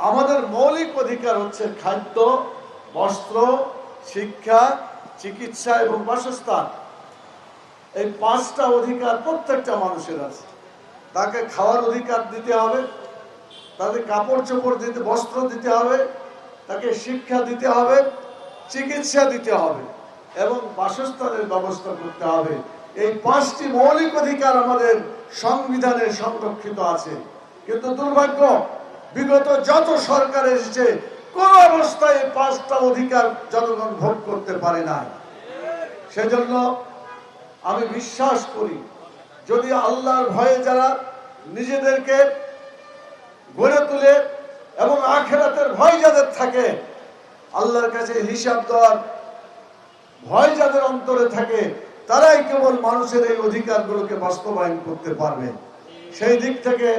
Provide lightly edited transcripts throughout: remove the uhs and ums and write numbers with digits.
আমাদের মৌলিক অধিকার হচ্ছে খাদ্য, বস্ত্র, শিক্ষা, চিকিৎসা এবং বাসস্থান। এই পাঁচটা অধিকার প্রত্যেকটা মানুষের আছে। তাকে খাওয়ার অধিকার দিতে হবে, তাকে কাপড় চোপড় দিতে, বস্ত্র দিতে হবে, তাকে শিক্ষা দিতে হবে, চিকিৎসা দিতে হবে এবং বাসস্থানের ব্যবস্থা করতে হবে। এই পাঁচটি মৌলিক অধিকার আমাদের সংবিধানে সংরক্ষিত আছে। কিন্তু দুর্ভাগ্য, বিগত যত সরকার এসেছে কোন অবস্থায় এই পাঁচটা অধিকার জনগণ ভোগ করতে পারে না। সেজন্য আমি বিশ্বাস করি, যদি আল্লাহর ভয়ে যারা নিজেদেরকে গড়ে তুলে এবং আখিরাতের ভয় যাদের থাকে, আল্লাহর কাছে হিসাব দেওয়ার ভয় যাদের অন্তরে থাকে, তারাই কেবল মানুষের এই অধিকারগুলোকে বাস্তবায়ন করতে পারবে। সেই দিক থেকে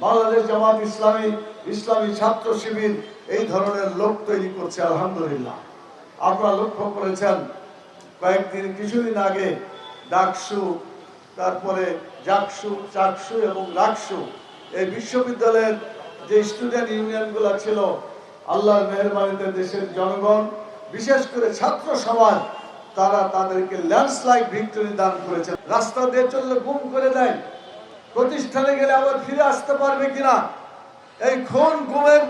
বাংলাদেশ জামাত ইসলামী, ইসলামী ছাত্র শিবির এই ধরনের লোক তৈরি করছে। আলহামদুলিল্লাহ, আপনারা লক্ষ্য করেছেন কিছুদিন আগে ডাকসু, তারপরে জাকসু, চাকসু এবং রাকসু, এই বিশ্ববিদ্যালয়ের যে স্টুডেন্ট ইউনিয়নগুলো ছিল, আল্লাহর মেহেরবানিতে দেশের জনগণ, বিশেষ করে ছাত্র সমাজ, তারা তাদেরকে ল্যান্ডস্লাইড ভিক্টরি দান করেছে। রাস্তা দিয়ে চললে গুম করে দেয়, প্রতিষ্ঠানে গেলে আবার ফিরে আসতে পারবে কিনা, এই খুন গুমের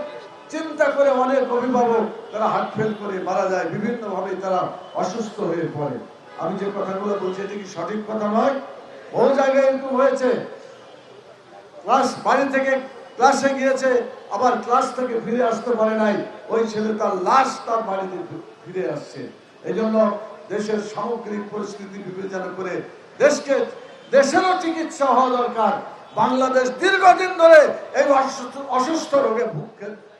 চিন্তা করে অনেক অভিভাবক তারা হার্ট ফেল করে মারা যায়, বিভিন্ন ভাবে তারা অসুস্থ হয়ে পড়ে। আমি যে কথাগুলো বলছি এটা কি সঠিক কথা নয়? বহু জায়গায় এরকম হয়েছে, বাড়ি থেকে ক্লাসে গিয়েছে, আবার ক্লাস থেকে ফিরে আসতে পারে নাই, ওই ছেলে তার লাশ তার বাড়িতে ফিরে আসছে। এই জন্য দেশের সামগ্রিক পরিস্থিতি বিবেচনা করে দেশেরও চিকিৎসা হওয়া দরকার। বাংলাদেশ দীর্ঘদিন ধরে এই অসুস্থ রোগে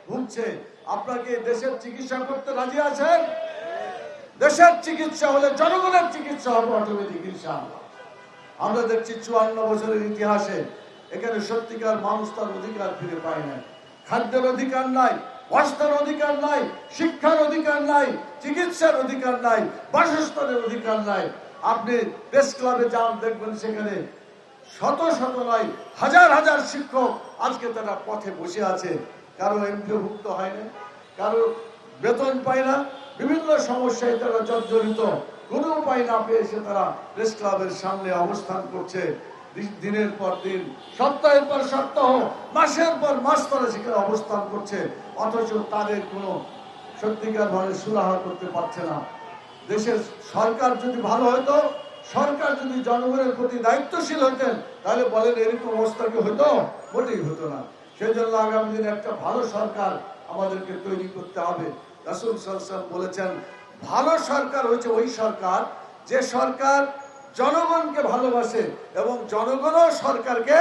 ভুগছে। আপনাকে দেশের চিকিৎসা করতে রাজি আছেন? দেশের চিকিৎসা হলে জনগণের চিকিৎসা হবে অটোমেটিক ইনশাআল্লাহ। আমরা দেখছি 54 বছরের ইতিহাসে এখানে সত্যিকার মানুষ তার অধিকার ফিরে পায় না। খাদ্যের অধিকার নাই, বস্ত্রের অধিকার নাই, শিক্ষার অধিকার নাই, চিকিৎসার অধিকার নাই, বাসস্থানের অধিকার নাই। আপনি প্রেস ক্লাবে যান, দেখবেন সেখানে শত শত নয়, হাজার হাজার শিক্ষক আজকে তারা পথে বসে আছে। কারো এমপিওভুক্ত হয় না, কারো বেতন পায় না, বিভিন্ন সমস্যায় তারা জর্জরিত, কোনো উপায় না পেয়ে এসে তারা প্রেস ক্লাবের সামনে অবস্থান করছে। দিনের পর দিন, সপ্তাহের পর সপ্তাহ, মাসের পর মাস তারা সেখানে অবস্থান করছে, অথচ তাদের কোনো সত্যিকার ভাবে সুরাহা করতে পারছে না। দেশের সরকার যদি ভালো হতো, সরকার যদি জনগণের প্রতি দায়িত্বশীল হতেন, তাহলে বলেন এরকম অবস্থা কি হতো? মোটেই হতো না। সেই জন্য আগামী দিনে একটা ভালো সরকার আমাদেরকে তৈরি করতে হবে। রাসূল সাল্লাল্লাহু আলাইহি ওয়াসাল্লাম বলেছেন, ভালো সরকার হচ্ছে ওই সরকার যে সরকার জনগণকে ভালোবাসে এবং জনগণও সরকারকে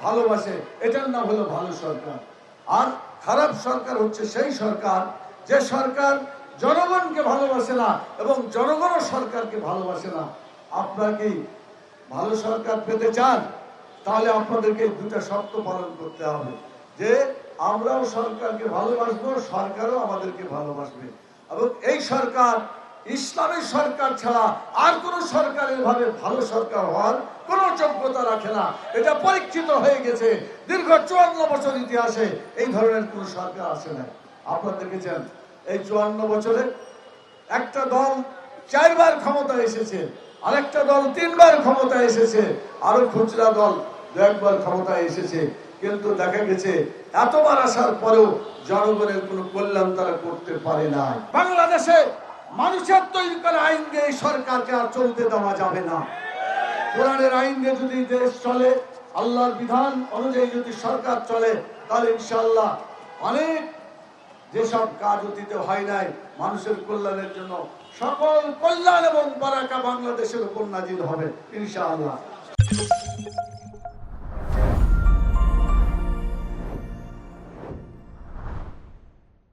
ভালোবাসে, এটার নাম হলো ভালো সরকার। আর খারাপ সরকার হচ্ছে সেই সরকার যে সরকার জনগণকে ভালোবাসে না এবং জনগণও সরকারকে ভালোবাসে না। আপনারা কি ভালো সরকার পেতে চান? তাহলে আপনাদেরকে দুটা শর্ত পালন করতে হবে, যে আমরাও সরকারকে ভালোবাসবো, সরকারও আমাদেরকে ভালোবাসবে। এবং এই সরকার ইসলামী সরকার ছাড়া আর কোন সরকার এভাবে ভালো সরকার হওয়ার কোন যোগ্যতা রাখে না। এটা পরীক্ষিত হয়ে গেছে। দীর্ঘ 54 বছর ইতিহাসে এই ধরনের কোন সরকার আসে না। আপনারা দেখেছেন এই 54 বছরে একটা দল 4 বার ক্ষমতায় এসেছে, আরেকটা দল 3 বার ক্ষমতায় এসেছে, আরো খুচরা দল 2 বার ক্ষমতায় এসেছে। কিন্তু দেখা গেছে এতবার আসার পরেও জনগণের কোনো কল্যাণ তারা করতে পারে না। বাংলাদেশে মানুষের তৈরি করা আইন দিয়ে এই সরকারকে আর চলতে দেওয়া যাবে না। কোরআনের আইন দিয়ে যদি দেশ চলে, আল্লাহর বিধান অনুযায়ী যদি সরকার চলে, তাহলে ইনশাআল্লাহ অনেক যেসব কাজ অতীতে হয় নাই, মানুষের কল্যাণের জন্য সকল কল্যাণ এবং বারাকা বাংলাদেশের উপর নাজিল হবে ইনশাআল্লাহ।